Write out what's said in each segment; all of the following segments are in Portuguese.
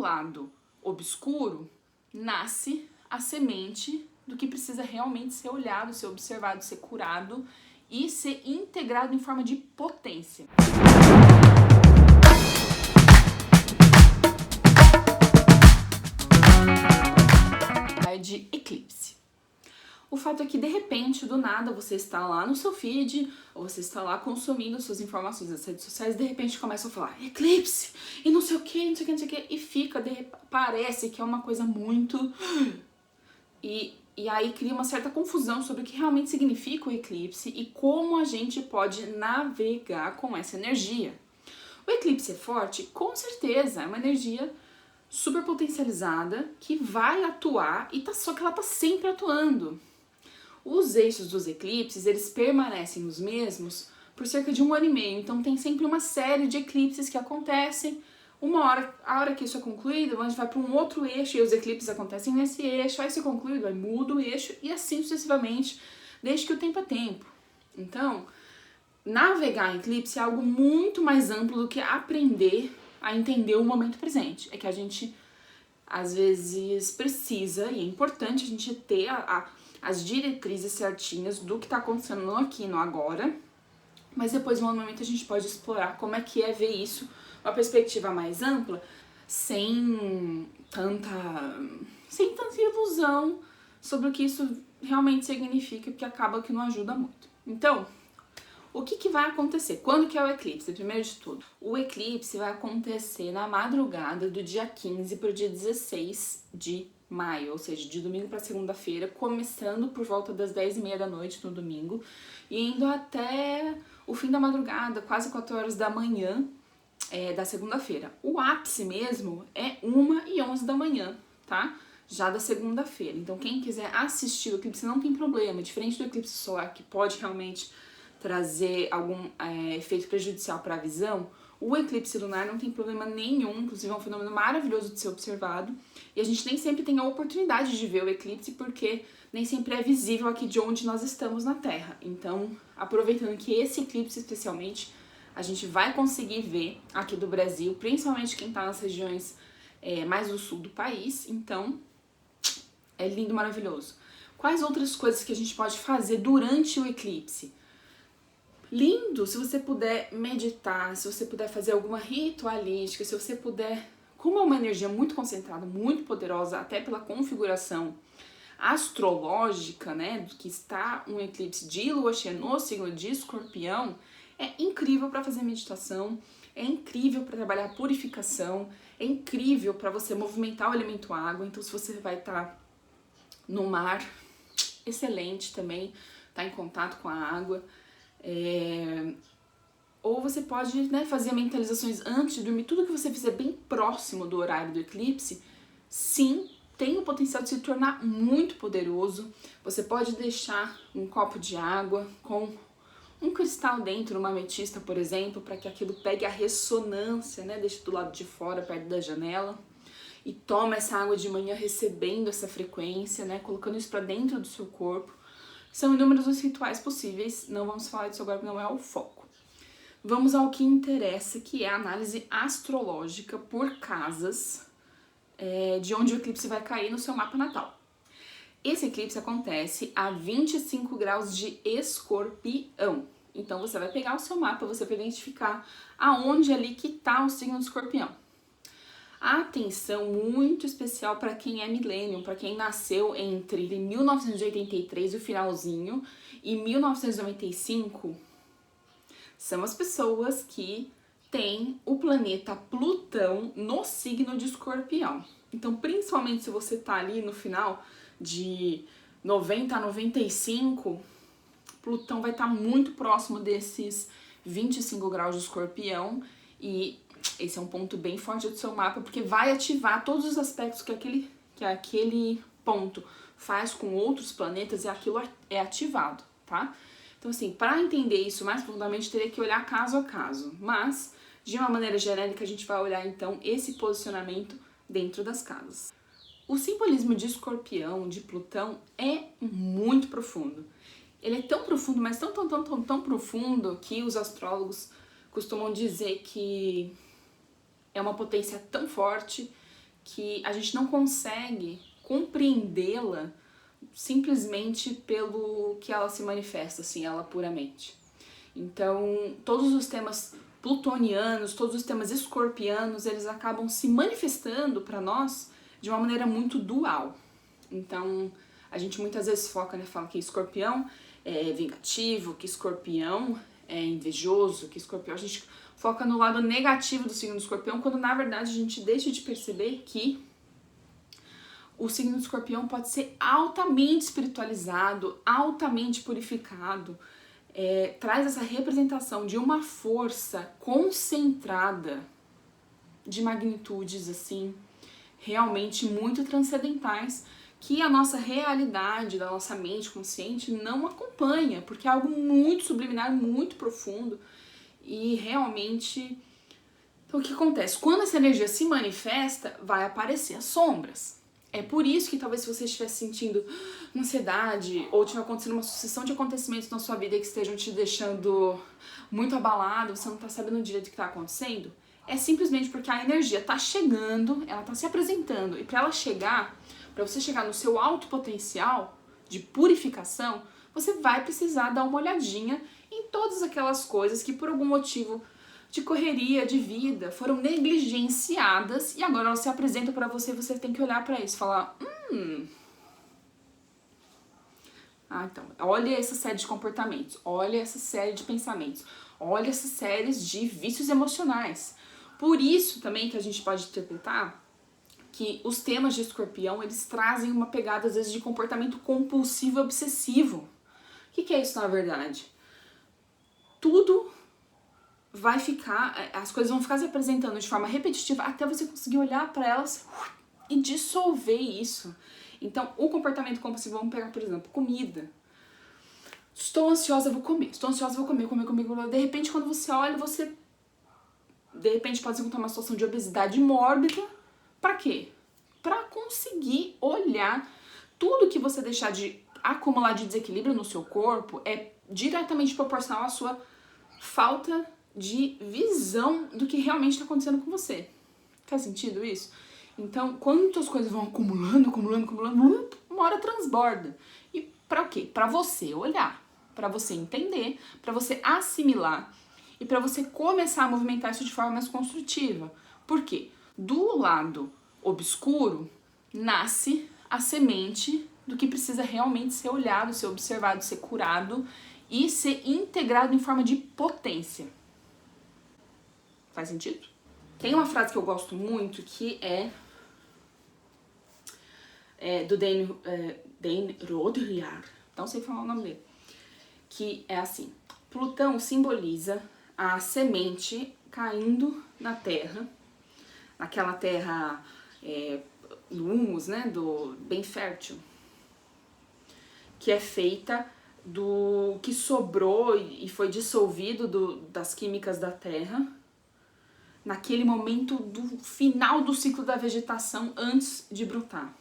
lado obscuro nasce a semente do que precisa realmente ser olhado, ser observado, ser curado e ser integrado em forma de potência. De eclipse. O fato é que, de repente, do nada, você está lá no seu feed, ou você está lá consumindo suas informações das redes sociais, e de repente começa a falar eclipse, e não sei o que, não sei o que, não sei o que, e fica, parece que é uma coisa muito... E aí cria uma certa confusão sobre o que realmente significa o eclipse e como a gente pode navegar com essa energia. O eclipse é forte? Com certeza, é uma energia super potencializada que vai atuar e só que ela tá sempre atuando. Os eixos dos eclipses, eles permanecem os mesmos por cerca de 1 ano e meio, então tem sempre uma série de eclipses que acontecem. A hora que isso é concluído, a gente vai para um outro eixo e os eclipses acontecem nesse eixo, aí se é concluído, aí muda o eixo e assim sucessivamente, desde que o tempo é tempo. Então, navegar em eclipse é algo muito mais amplo do que aprender a entender o momento presente. É que a gente, às vezes, precisa, e é importante a gente ter as diretrizes certinhas do que está acontecendo no aqui, no agora, mas depois, no momento, a gente pode explorar como é que é ver isso, uma perspectiva mais ampla, sem tanta ilusão sobre o que isso realmente significa, porque acaba que não ajuda muito. Então, o que vai acontecer? Quando que é o eclipse? Primeiro de tudo, o eclipse vai acontecer na madrugada do dia 15 para o dia 16 de maio, ou seja, de domingo para segunda-feira, começando por volta das 10h30 da noite no domingo e indo até o fim da madrugada, quase 4 horas da manhã da segunda-feira. O ápice mesmo é 1h11 da manhã, tá? Já da segunda-feira. Então, quem quiser assistir o eclipse não tem problema, diferente do eclipse solar, que pode realmente trazer algum efeito prejudicial para a visão, o eclipse lunar não tem problema nenhum, inclusive é um fenômeno maravilhoso de ser observado, e a gente nem sempre tem a oportunidade de ver o eclipse, porque nem sempre é visível aqui de onde nós estamos na Terra. Então, aproveitando que esse eclipse especialmente, a gente vai conseguir ver aqui do Brasil, principalmente quem está nas regiões mais do sul do país, então é lindo, maravilhoso. Quais outras coisas que a gente pode fazer durante o eclipse? Lindo, se você puder meditar, se você puder fazer alguma ritualística, se você puder, como é uma energia muito concentrada, muito poderosa, até pela configuração astrológica, né, que está um eclipse de lua cheia no signo de Escorpião, é incrível para fazer meditação, é incrível para trabalhar a purificação, é incrível para você movimentar o elemento água. Então, se você vai estar no mar, excelente também, tá em contato com a água. Ou você pode, né, fazer mentalizações antes de dormir. Tudo que você fizer bem próximo do horário do eclipse, sim, tem o potencial de se tornar muito poderoso. Você pode deixar um copo de água com um cristal dentro, uma ametista, por exemplo, para que aquilo pegue a ressonância, né, deixe do lado de fora, perto da janela, e toma essa água de manhã recebendo essa frequência, né, colocando isso para dentro do seu corpo. São inúmeros os rituais possíveis, não vamos falar disso agora, porque não é o foco. Vamos ao que interessa, que é a análise astrológica por casas de onde o eclipse vai cair no seu mapa natal. Esse eclipse acontece a 25 graus de Escorpião. Então, você vai pegar o seu mapa, você vai identificar aonde ali que está o signo de Escorpião. Atenção muito especial para quem é millennium, para quem nasceu entre 1983, o finalzinho, e 1995, são as pessoas que têm o planeta Plutão no signo de Escorpião. Então, principalmente se você tá ali no final de 90 a 95, Plutão vai estar muito próximo desses 25 graus de Escorpião, e esse é um ponto bem forte do seu mapa, porque vai ativar todos os aspectos que aquele ponto faz com outros planetas, e aquilo é ativado, tá? Então, assim, para entender isso mais profundamente, teria que olhar caso a caso, mas, de uma maneira genérica, a gente vai olhar, então, esse posicionamento dentro das casas. O simbolismo de Escorpião, de Plutão, é muito profundo. Ele é tão profundo, mas tão profundo, que os astrólogos costumam dizer que é uma potência tão forte que a gente não consegue compreendê-la simplesmente pelo que ela se manifesta, assim, ela puramente. Então, todos os temas plutonianos, todos os temas escorpianos, eles acabam se manifestando para nós de uma maneira muito dual. Então, a gente muitas vezes foca, né, fala que escorpião é vingativo, que escorpião é invejoso, que escorpião... A gente foca no lado negativo do signo do escorpião, quando na verdade a gente deixa de perceber que o signo do escorpião pode ser altamente espiritualizado, altamente purificado, traz essa representação de uma força concentrada de magnitudes, assim, realmente muito transcendentais, que a nossa realidade, da nossa mente consciente não acompanha, porque é algo muito subliminar, muito profundo, e realmente... Então o que acontece? Quando essa energia se manifesta, vai aparecer as sombras. É por isso que talvez se você estiver sentindo ansiedade ou estiver acontecendo uma sucessão de acontecimentos na sua vida que estejam te deixando muito abalado, você não está sabendo direito o que está acontecendo, é simplesmente porque a energia está chegando, ela está se apresentando, e para ela chegar, para você chegar no seu alto potencial de purificação, você vai precisar dar uma olhadinha em todas aquelas coisas que por algum motivo de correria, de vida, foram negligenciadas e agora elas se apresentam para você e você tem que olhar para isso e falar, então, olha essa série de comportamentos, olha essa série de pensamentos, olha essas séries de vícios emocionais. Por isso também que a gente pode interpretar que os temas de escorpião, eles trazem uma pegada às vezes de comportamento compulsivo e obsessivo. O que é isso na verdade? Tudo vai ficar, as coisas vão ficar se apresentando de forma repetitiva até você conseguir olhar para elas e dissolver isso. Então, o comportamento compulsivo, vamos pegar, por exemplo, comida. Estou ansiosa, vou comer. Estou ansiosa, vou comer. De repente, quando você olha, você... De repente, pode se encontrar uma situação de obesidade mórbida. Pra quê? Pra conseguir olhar tudo que você deixar de acumular de desequilíbrio no seu corpo é diretamente proporcional à sua falta de visão do que realmente está acontecendo com você. Faz sentido isso? Então, quantas coisas vão acumulando, uma hora transborda. E pra quê? Pra você olhar, pra você entender, pra você assimilar e pra você começar a movimentar isso de forma mais construtiva. Por quê? Do lado obscuro nasce a semente do que precisa realmente ser olhado, ser observado, ser curado e ser integrado em forma de potência. Faz sentido? Tem uma frase que eu gosto muito que é do Dane Rodriar, não sei falar o nome dele, que é assim: Plutão simboliza a semente caindo na terra, naquela terra no humus, né, bem fértil, que é feita do que sobrou e foi dissolvido das químicas da terra, naquele momento do final do ciclo da vegetação antes de brotar.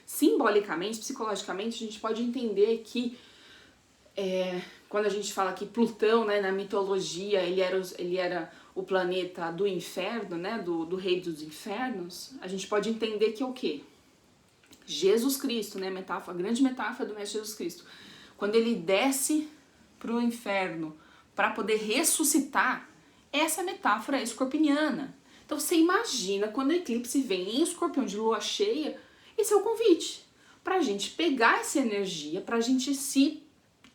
Simbolicamente, psicologicamente, a gente pode entender que quando a gente fala que Plutão, né, na mitologia, ele era o planeta do inferno, né, do rei dos infernos, a gente pode entender que é o quê? Jesus Cristo, né, a grande metáfora do Mestre Jesus Cristo. Quando ele desce para o inferno para poder ressuscitar, essa metáfora é escorpiana. Então você imagina quando o eclipse vem em escorpião de lua cheia, esse é o convite para a gente pegar essa energia, para a gente se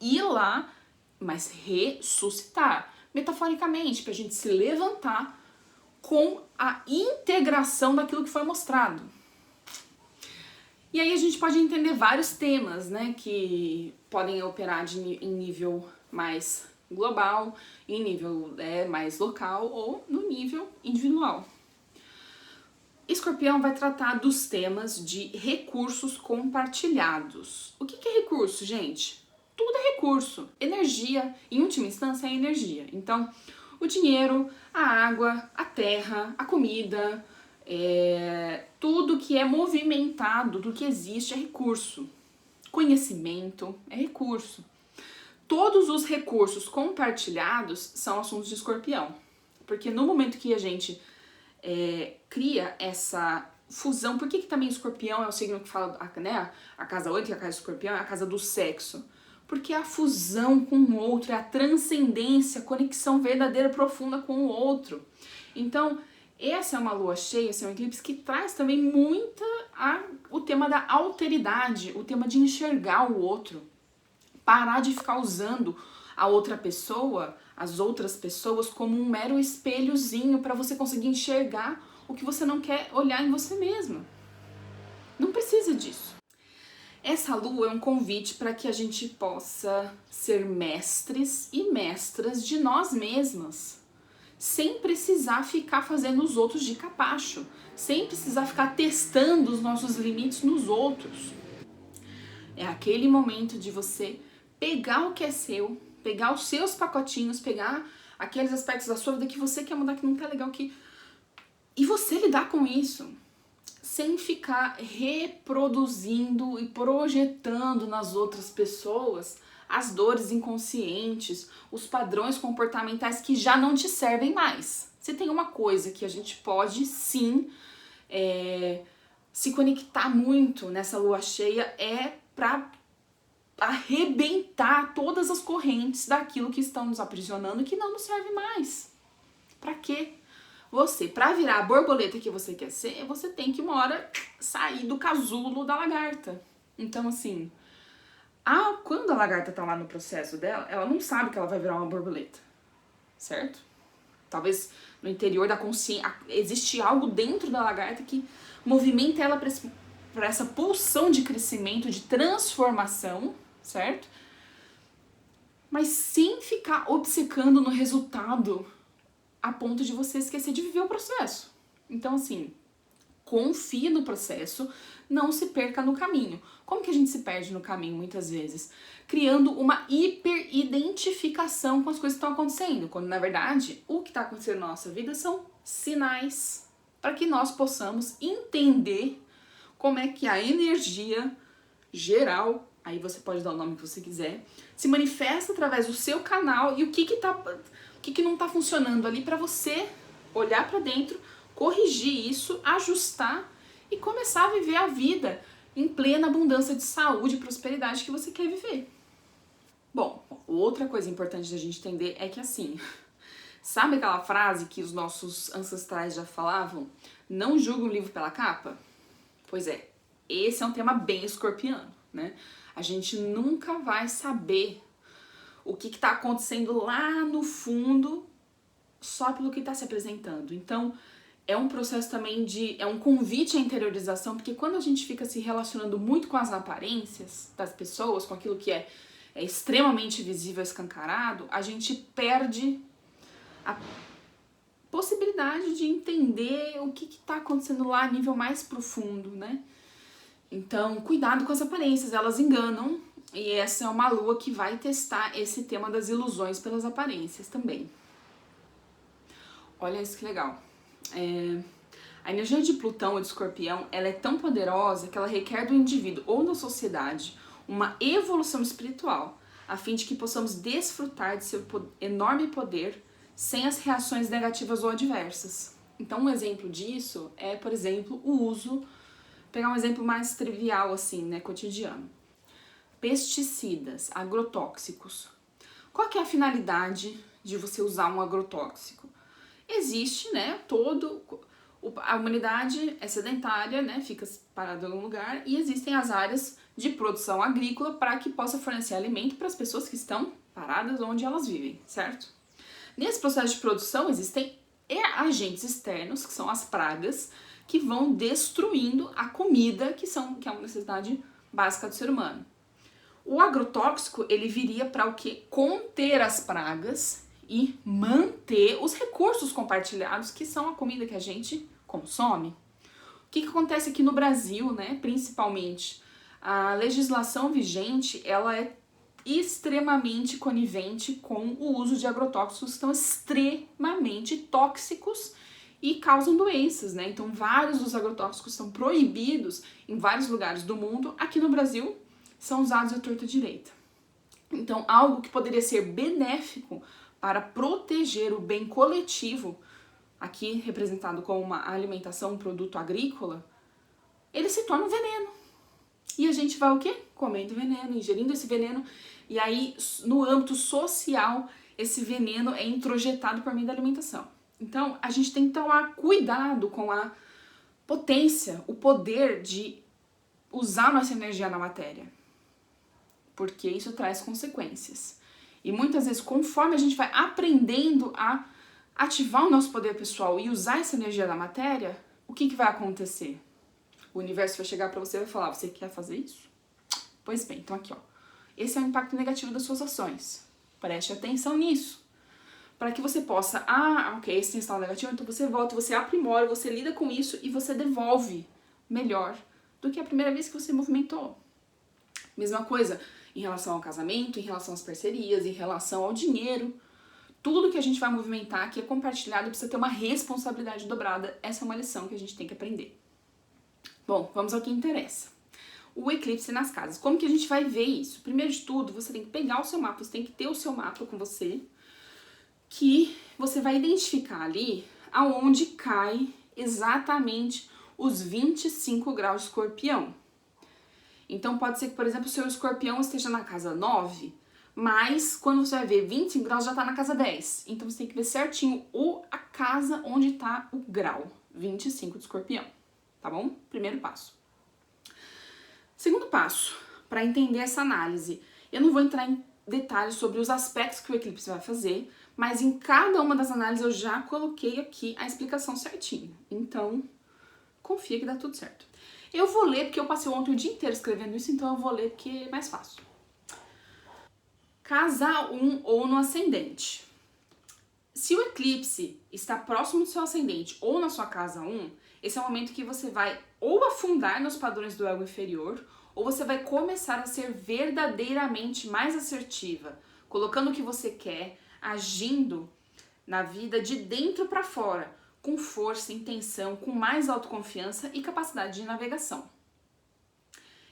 ir lá, mas ressuscitar. Metaforicamente, para a gente se levantar com a integração daquilo que foi mostrado. E aí a gente pode entender vários temas, né, que podem operar em nível mais global, em nível mais local ou no nível individual. Escorpião vai tratar dos temas de recursos compartilhados. O que é recurso, gente? Tudo é recurso. Energia, em última instância, é energia. Então, o dinheiro, a água, a terra, a comida, tudo que é movimentado, tudo que existe é recurso. Conhecimento é recurso. Todos os recursos compartilhados são assuntos de escorpião. Porque no momento que a gente cria essa fusão. Por que também escorpião é o signo que fala, né? A casa 8, que é a casa do escorpião, é a casa do sexo? Porque é a fusão com o outro, é a transcendência, a conexão verdadeira, profunda com o outro. Então, essa é uma lua cheia, esse é um eclipse que traz também o tema da alteridade, o tema de enxergar o outro. Parar de ficar usando a outra pessoa, as outras pessoas, como um mero espelhozinho para você conseguir enxergar o que você não quer olhar em você mesma. Não precisa disso. Essa lua é um convite para que a gente possa ser mestres e mestras de nós mesmas, sem precisar ficar fazendo os outros de capacho, sem precisar ficar testando os nossos limites nos outros. É aquele momento de você pegar o que é seu, pegar os seus pacotinhos, pegar aqueles aspectos da sua vida que você quer mudar, que não tá legal, e você lidar com isso, sem ficar reproduzindo e projetando nas outras pessoas as dores inconscientes, os padrões comportamentais que já não te servem mais. Se tem uma coisa que a gente pode sim se conectar muito nessa lua cheia, é para arrebentar todas as correntes daquilo que estão nos aprisionando e que não nos serve mais. Pra quê? Você, pra virar a borboleta que você quer ser, você tem que uma hora sair do casulo da lagarta. Então, assim, quando a lagarta tá lá no processo dela, ela não sabe que ela vai virar uma borboleta, certo? Talvez no interior da consciência existe algo dentro da lagarta que movimenta ela para essa pulsão de crescimento, de transformação, certo? Mas sem ficar obcecando no resultado a ponto de você esquecer de viver o processo. Então, assim, confie no processo, não se perca no caminho. Como que a gente se perde no caminho, muitas vezes? Criando uma hiperidentificação com as coisas que estão acontecendo, quando, na verdade, o que está acontecendo na nossa vida são sinais para que nós possamos entender como é que a energia geral, aí você pode dar o nome que você quiser, se manifesta através do seu canal e o que não está funcionando ali para você olhar para dentro, corrigir isso, ajustar e começar a viver a vida em plena abundância de saúde e prosperidade que você quer viver. Bom, outra coisa importante da gente entender é que assim, sabe aquela frase que os nossos ancestrais já falavam? Não julgue um livro pela capa? Pois é, esse é um tema bem escorpiano, né? A gente nunca vai saber o que está acontecendo lá no fundo só pelo que está se apresentando. Então, é um processo também é um convite à interiorização, porque quando a gente fica se relacionando muito com as aparências das pessoas, com aquilo que é extremamente visível, escancarado, a gente perde a possibilidade de entender o que está acontecendo lá a nível mais profundo, né? Então, cuidado com as aparências, elas enganam, e essa é uma lua que vai testar esse tema das ilusões pelas aparências também. Olha isso que legal. A energia de Plutão e de Escorpião, ela é tão poderosa que ela requer do indivíduo ou da sociedade uma evolução espiritual, a fim de que possamos desfrutar de seu enorme poder sem as reações negativas ou adversas. Então, um exemplo disso é, por exemplo, o uso, pegar um exemplo mais trivial assim, né, cotidiano. Pesticidas, agrotóxicos. Qual que é a finalidade de você usar um agrotóxico? Existe, né, a humanidade é sedentária, né, fica parada em algum lugar, e existem as áreas de produção agrícola para que possa fornecer alimento para as pessoas que estão paradas onde elas vivem, certo? Nesse processo de produção existem agentes externos, que são as pragas, que vão destruindo a comida, que é uma necessidade básica do ser humano. O agrotóxico, ele viria para o quê? Conter as pragas e manter os recursos compartilhados, que são a comida que a gente consome. O que acontece aqui no Brasil, né? Principalmente, a legislação vigente, ela é extremamente conivente com o uso de agrotóxicos que são extremamente tóxicos e causam doenças, né? Então, vários dos agrotóxicos são proibidos em vários lugares do mundo. Aqui no Brasil, são usados à torta direita. Então, algo que poderia ser benéfico para proteger o bem coletivo, aqui representado como uma alimentação, um produto agrícola, ele se torna um veneno. E a gente vai o quê? Comendo veneno, ingerindo esse veneno. E aí, no âmbito social, esse veneno é introjetado por meio da alimentação. Então, a gente tem que tomar cuidado com a potência, o poder de usar nossa energia na matéria. Porque isso traz consequências. E muitas vezes, conforme a gente vai aprendendo a ativar o nosso poder pessoal e usar essa energia da matéria, o que vai acontecer? O universo vai chegar pra você e vai falar, você quer fazer isso? Pois bem, então aqui, ó. Esse é o impacto negativo das suas ações. Preste atenção nisso. Para que você possa, ok, esse tem estado negativo, então você volta, você aprimora, você lida com isso e você devolve melhor do que a primeira vez que você movimentou. Mesma coisa em relação ao casamento, em relação às parcerias, em relação ao dinheiro. Tudo que a gente vai movimentar que é compartilhado precisa ter uma responsabilidade dobrada. Essa é uma lição que a gente tem que aprender. Bom, vamos ao que interessa. O eclipse nas casas. Como que a gente vai ver isso? Primeiro de tudo, você tem que pegar o seu mapa, você tem que ter o seu mapa com você, que você vai identificar ali aonde cai exatamente os 25 graus de escorpião. Então pode ser que, por exemplo, o seu escorpião esteja na casa 9, mas quando você vai ver 25 graus já está na casa 10. Então você tem que ver certinho a casa onde está o grau 25 de escorpião. Tá bom? Primeiro passo. Segundo passo, para entender essa análise, eu não vou entrar em detalhes sobre os aspectos que o eclipse vai fazer, mas em cada uma das análises eu já coloquei aqui a explicação certinho. Então, confia que dá tudo certo. Eu vou ler porque eu passei ontem o dia inteiro escrevendo isso, então eu vou ler porque é mais fácil. Casa 1 ou no ascendente. Se o eclipse está próximo do seu ascendente ou na sua casa 1, esse é o momento que você vai ou afundar nos padrões do ego inferior, ou você vai começar a ser verdadeiramente mais assertiva, colocando o que você quer, agindo na vida de dentro para fora, com força, intenção, com mais autoconfiança e capacidade de navegação.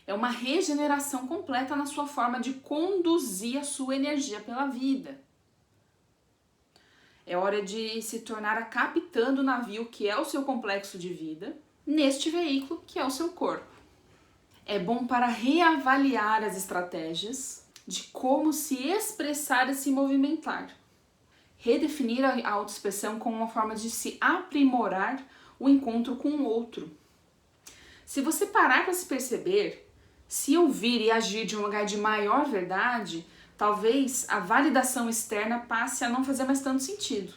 É uma regeneração completa na sua forma de conduzir a sua energia pela vida. É hora de se tornar a capitã do navio que é o seu complexo de vida, neste veículo que é o seu corpo. É bom para reavaliar as estratégias de como se expressar e se movimentar. Redefinir a autoexpressão como uma forma de se aprimorar o encontro com o outro. Se você parar para se perceber, se ouvir e agir de um lugar de maior verdade, talvez a validação externa passe a não fazer mais tanto sentido.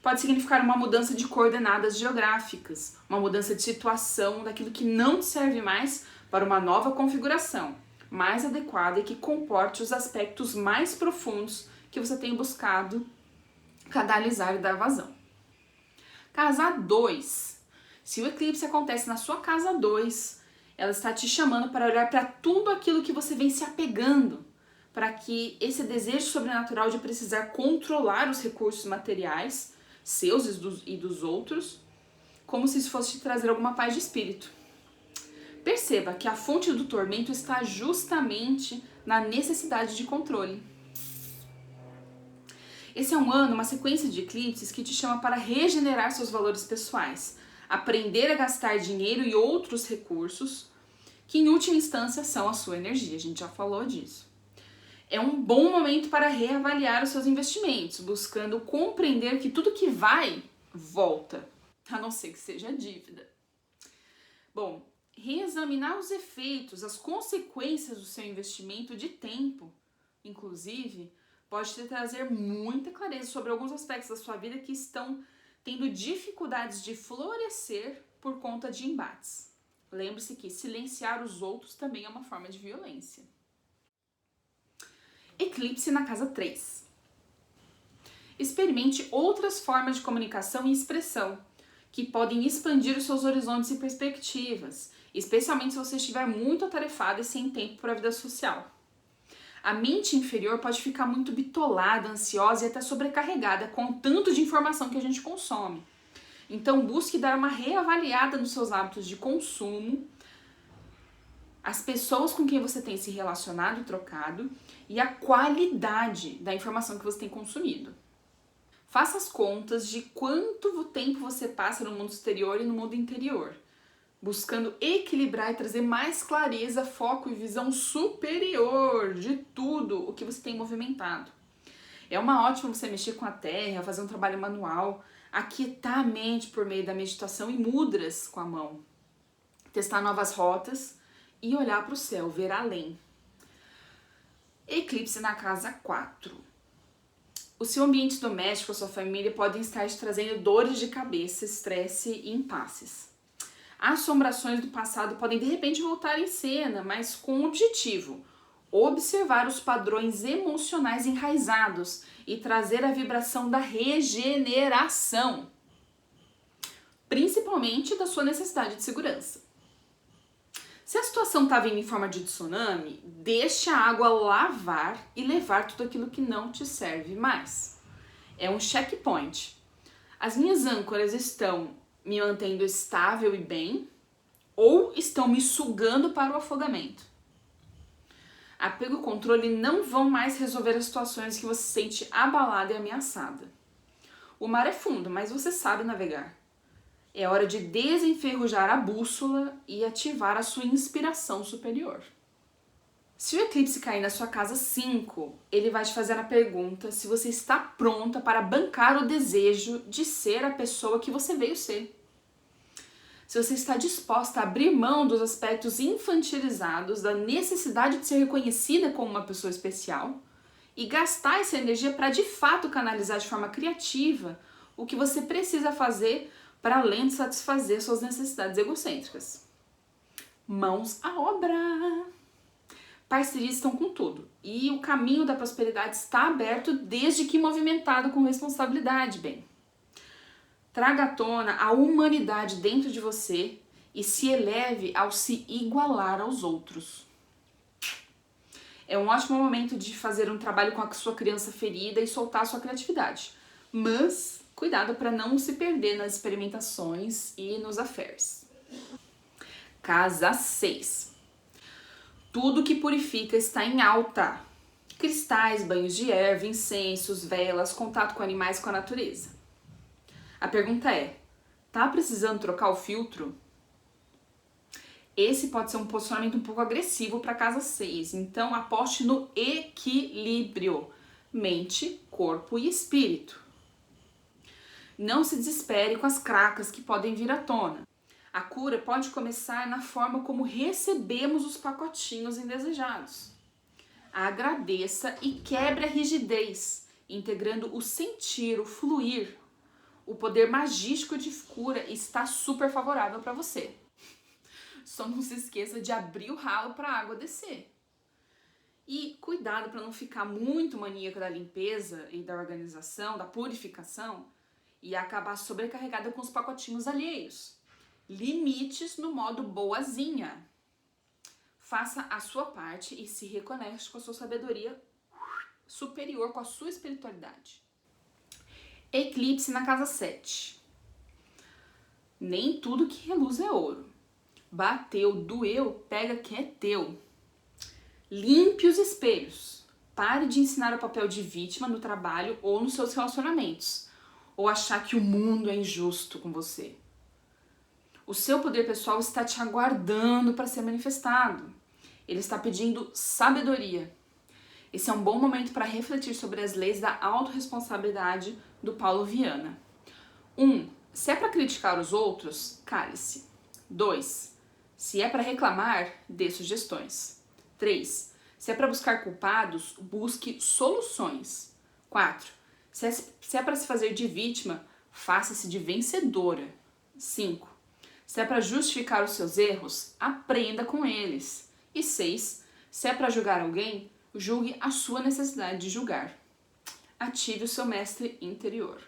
Pode significar uma mudança de coordenadas geográficas, uma mudança de situação daquilo que não te serve mais para uma nova configuração, mais adequada e que comporte os aspectos mais profundos que você tem buscado canalizar e dar vazão. Casa 2. Se o eclipse acontece na sua casa 2, ela está te chamando para olhar para tudo aquilo que você vem se apegando, para que esse desejo sobrenatural de precisar controlar os recursos materiais, seus e dos outros, como se isso fosse te trazer alguma paz de espírito. Perceba que a fonte do tormento está justamente na necessidade de controle. Esse é um ano, uma sequência de eclipses que te chama para regenerar seus valores pessoais, aprender a gastar dinheiro e outros recursos, que em última instância são a sua energia, a gente já falou disso. É um bom momento para reavaliar os seus investimentos, buscando compreender que tudo que vai, volta, a não ser que seja dívida. Bom, reexaminar os efeitos, as consequências do seu investimento de tempo, inclusive, pode te trazer muita clareza sobre alguns aspectos da sua vida que estão tendo dificuldades de florescer por conta de embates. Lembre-se que silenciar os outros também é uma forma de violência. Eclipse na casa 3. Experimente outras formas de comunicação e expressão que podem expandir os seus horizontes e perspectivas, especialmente se você estiver muito atarefado e sem tempo para a vida social. A mente inferior pode ficar muito bitolada, ansiosa e até sobrecarregada com o tanto de informação que a gente consome. Então busque dar uma reavaliada nos seus hábitos de consumo, as pessoas com quem você tem se relacionado e trocado e a qualidade da informação que você tem consumido. Faça as contas de quanto tempo você passa no mundo exterior e no mundo interior. buscando equilibrar e trazer mais clareza, foco e visão superior de tudo o que você tem movimentado. É uma ótima você mexer com a terra, fazer um trabalho manual, aquietar a mente por meio da meditação e mudras com a mão, testar novas rotas e olhar para o céu, ver além. Eclipse na casa 4. O seu ambiente doméstico, a sua família podem estar te trazendo dores de cabeça, estresse e impasses. Assombrações do passado podem de repente voltar em cena, mas com o objetivo: observar os padrões emocionais enraizados e trazer a vibração da regeneração, principalmente da sua necessidade de segurança. Se a situação está vindo em forma de tsunami, deixe a água lavar e levar tudo aquilo que não te serve mais. É um checkpoint. As minhas âncoras estão me mantendo estável e bem, ou estão me sugando para o afogamento. Apego e controle não vão mais resolver as situações que você se sente abalada e ameaçada. O mar é fundo, mas você sabe navegar. É hora de desenferrujar a bússola e ativar a sua inspiração superior. Se o eclipse cair na sua casa 5, ele vai te fazer a pergunta se você está pronta para bancar o desejo de ser a pessoa que você veio ser. Se você está disposta a abrir mão dos aspectos infantilizados, da necessidade de ser reconhecida como uma pessoa especial e gastar essa energia para de fato canalizar de forma criativa o que você precisa fazer para além de satisfazer suas necessidades egocêntricas. Mãos à obra! Parcerias estão com tudo e o caminho da prosperidade está aberto desde que movimentado com responsabilidade, bem. Traga à tona a humanidade dentro de você e se eleve ao se igualar aos outros. É um ótimo momento de fazer um trabalho com a sua criança ferida e soltar a sua criatividade, mas cuidado para não se perder nas experimentações e nos affairs. Casa 6. Tudo que purifica está em alta. Cristais, banhos de erva, incensos, velas, contato com animais e com a natureza. A pergunta é, tá precisando trocar o filtro? Esse pode ser um posicionamento um pouco agressivo para casa 6, então aposte no equilíbrio, mente, corpo e espírito. Não se desespere com as cracas que podem vir à tona. A cura pode começar na forma como recebemos os pacotinhos indesejados. Agradeça e quebre a rigidez, integrando o sentir, o fluir. O poder magístico de cura está super favorável para você. Só não se esqueça de abrir o ralo para a água descer. E cuidado para não ficar muito maníaca da limpeza e da organização, da purificação, e acabar sobrecarregada com os pacotinhos alheios. Limites no modo boazinha. Faça a sua parte e se reconecte com a sua sabedoria superior, com a sua espiritualidade. Eclipse na casa 7. Nem tudo que reluz é ouro. Bateu, doeu, pega que é teu. Limpe os espelhos. Pare de ensinar o papel de vítima no trabalho ou nos seus relacionamentos. Ou achar que o mundo é injusto com você. O seu poder pessoal está te aguardando para ser manifestado. Ele está pedindo sabedoria. Esse é um bom momento para refletir sobre as leis da autorresponsabilidade do Paulo Viana. 1. Se é para criticar os outros, cale-se. 2. Se é para reclamar, dê sugestões. 3. Se é para buscar culpados, busque soluções. 4. Se é para se fazer de vítima, faça-se de vencedora. 5. Se é para justificar os seus erros, aprenda com eles. E 6. Se é para julgar alguém, julgue a sua necessidade de julgar. Ative o seu mestre interior.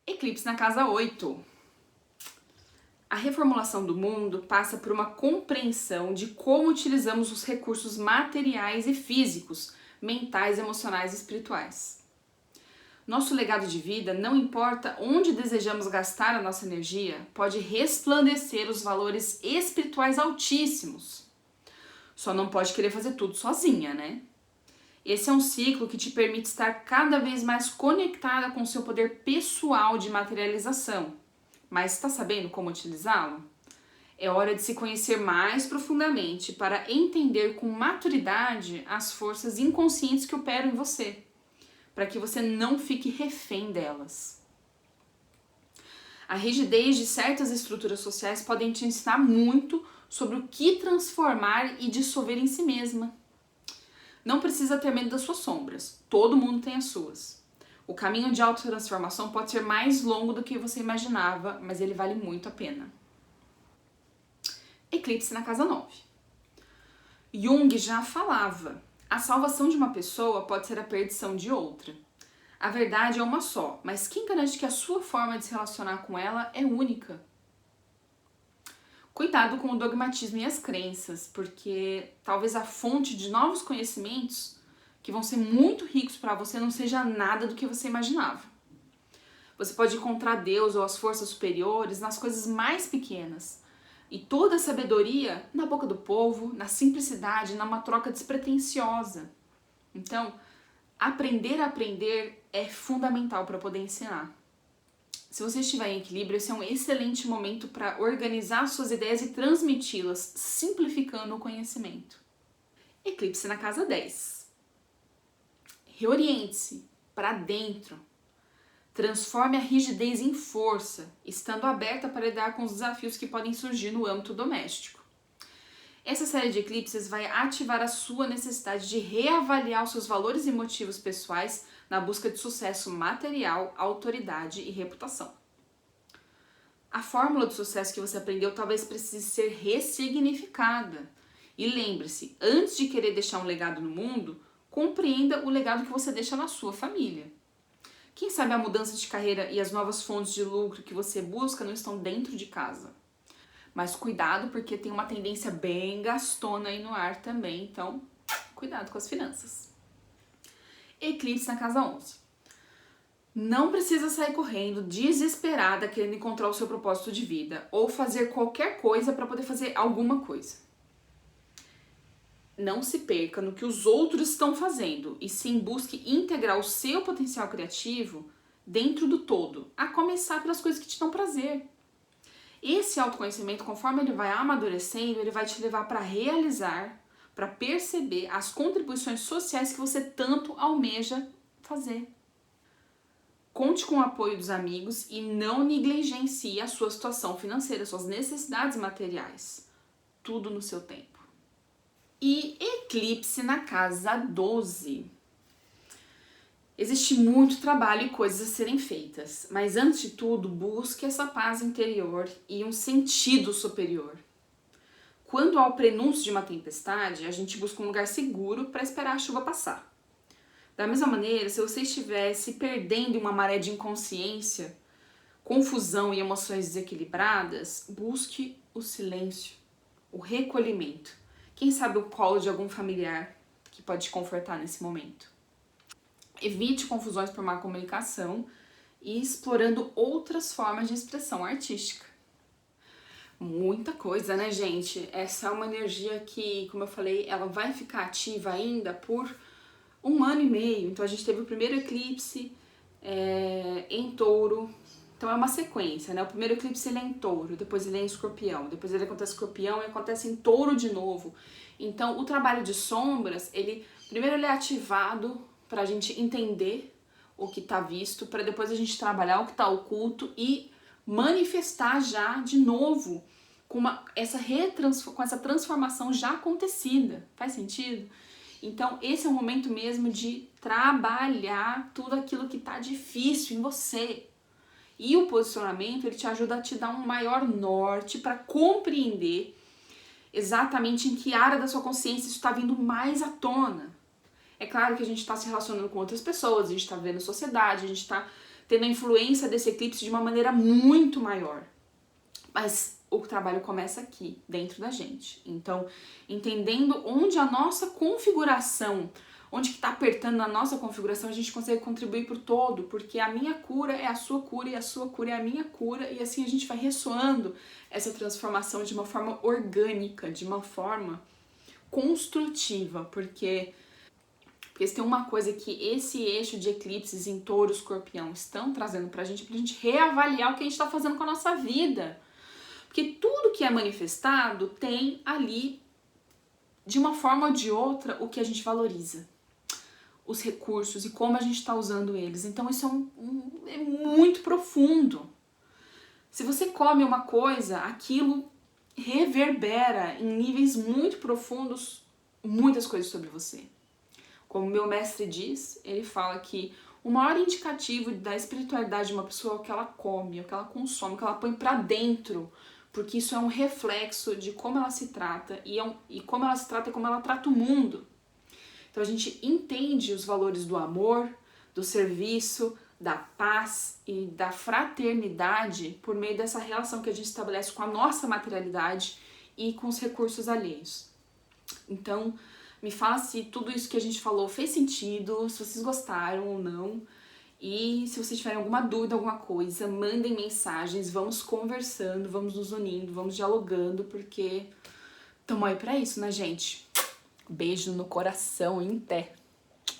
Eclipse na casa 8. A reformulação do mundo passa por uma compreensão de como utilizamos os recursos materiais e físicos, mentais, emocionais e espirituais. Nosso legado de vida, não importa onde desejamos gastar a nossa energia, pode resplandecer os valores espirituais altíssimos. Só não pode querer fazer tudo sozinha, né? Esse é um ciclo que te permite estar cada vez mais conectada com o seu poder pessoal de materialização. Mas está sabendo como utilizá-lo? É hora de se conhecer mais profundamente para entender com maturidade as forças inconscientes que operam em você, para que você não fique refém delas. A rigidez de certas estruturas sociais podem te ensinar muito sobre o que transformar e dissolver em si mesma. Não precisa ter medo das suas sombras, todo mundo tem as suas. O caminho de autotransformação pode ser mais longo do que você imaginava, mas ele vale muito a pena. Eclipse na casa 9. Jung já falava: a salvação de uma pessoa pode ser a perdição de outra. A verdade é uma só, mas quem garante que a sua forma de se relacionar com ela é única? Cuidado com o dogmatismo e as crenças, porque talvez a fonte de novos conhecimentos que vão ser muito ricos para você não seja nada do que você imaginava. Você pode encontrar Deus ou as forças superiores nas coisas mais pequenas. E toda a sabedoria na boca do povo, na simplicidade, numa troca despretensiosa. Então, aprender a aprender é fundamental para poder ensinar. Se você estiver em equilíbrio, esse é um excelente momento para organizar suas ideias e transmiti-las, simplificando o conhecimento. Eclipse na casa 10. Reoriente-se para dentro. Transforme a rigidez em força, estando aberta para lidar com os desafios que podem surgir no âmbito doméstico. Essa série de eclipses vai ativar a sua necessidade de reavaliar os seus valores e motivos pessoais na busca de sucesso material, autoridade e reputação. A fórmula do sucesso que você aprendeu talvez precise ser ressignificada. E lembre-se, antes de querer deixar um legado no mundo, compreenda o legado que você deixa na sua família. Quem sabe a mudança de carreira e as novas fontes de lucro que você busca não estão dentro de casa. Mas cuidado, porque tem uma tendência bem gastona aí no ar também, então cuidado com as finanças. Eclipse na casa 11. Não precisa sair correndo, desesperada, querendo encontrar o seu propósito de vida ou fazer qualquer coisa para poder fazer alguma coisa. Não se perca no que os outros estão fazendo e sim busque integrar o seu potencial criativo dentro do todo, a começar pelas coisas que te dão prazer. Esse autoconhecimento, conforme ele vai amadurecendo, ele vai te levar para realizar, para perceber as contribuições sociais que você tanto almeja fazer. Conte com o apoio dos amigos e não negligencie a sua situação financeira, suas necessidades materiais. Tudo no seu tempo. E eclipse na casa 12. Existe muito trabalho e coisas a serem feitas, mas antes de tudo, busque essa paz interior e um sentido superior. Quando há o prenúncio de uma tempestade, a gente busca um lugar seguro para esperar a chuva passar. Da mesma maneira, se você estiver se perdendo em uma maré de inconsciência, confusão e emoções desequilibradas, busque o silêncio, o recolhimento. Quem sabe o colo de algum familiar que pode te confortar nesse momento. Evite confusões por má comunicação e explorando outras formas de expressão artística. Muita coisa, né, gente? Essa é uma energia que, como eu falei, ela vai ficar ativa ainda por 1 ano e meio. Então a gente teve o primeiro eclipse em touro. Então é uma sequência, né? O primeiro eclipse ele é em touro, depois ele é em escorpião, depois ele acontece em escorpião e acontece em touro de novo. Então o trabalho de sombras, primeiro ele é ativado para a gente entender o que está visto, para depois a gente trabalhar o que está oculto e manifestar já de novo com essa transformação já acontecida. Faz sentido? Então esse é o momento mesmo de trabalhar tudo aquilo que está difícil em você. E o posicionamento ele te ajuda a te dar um maior norte para compreender exatamente em que área da sua consciência isso está vindo mais à tona. É claro que a gente está se relacionando com outras pessoas, a gente está vendo a sociedade, a gente está tendo a influência desse eclipse de uma maneira muito maior. Mas o trabalho começa aqui, dentro da gente. Então, entendendo onde a nossa configuração, onde que está apertando na nossa configuração, a gente consegue contribuir para o todo, porque a minha cura é a sua cura e a sua cura é a minha cura, e assim a gente vai ressoando essa transformação de uma forma orgânica, de uma forma construtiva, porque se tem uma coisa que esse eixo de eclipses em touro e escorpião estão trazendo pra gente reavaliar o que a gente está fazendo com a nossa vida. Porque tudo que é manifestado tem ali, de uma forma ou de outra, o que a gente valoriza. Os recursos e como a gente está usando eles. Então isso é muito profundo. Se você come uma coisa, aquilo reverbera em níveis muito profundos muitas coisas sobre você. Como meu mestre diz, ele fala que o maior indicativo da espiritualidade de uma pessoa é o que ela come, o que ela consome, o que ela põe pra dentro, porque isso é um reflexo de como ela se trata e como ela se trata e como ela trata o mundo. Então a gente entende os valores do amor, do serviço, da paz e da fraternidade por meio dessa relação que a gente estabelece com a nossa materialidade e com os recursos alheios. Então, me fala se tudo isso que a gente falou fez sentido, se vocês gostaram ou não. E se vocês tiverem alguma dúvida, alguma coisa, mandem mensagens, vamos conversando, vamos nos unindo, vamos dialogando, porque estamos aí pra isso, né, gente? Beijo no coração, em pé.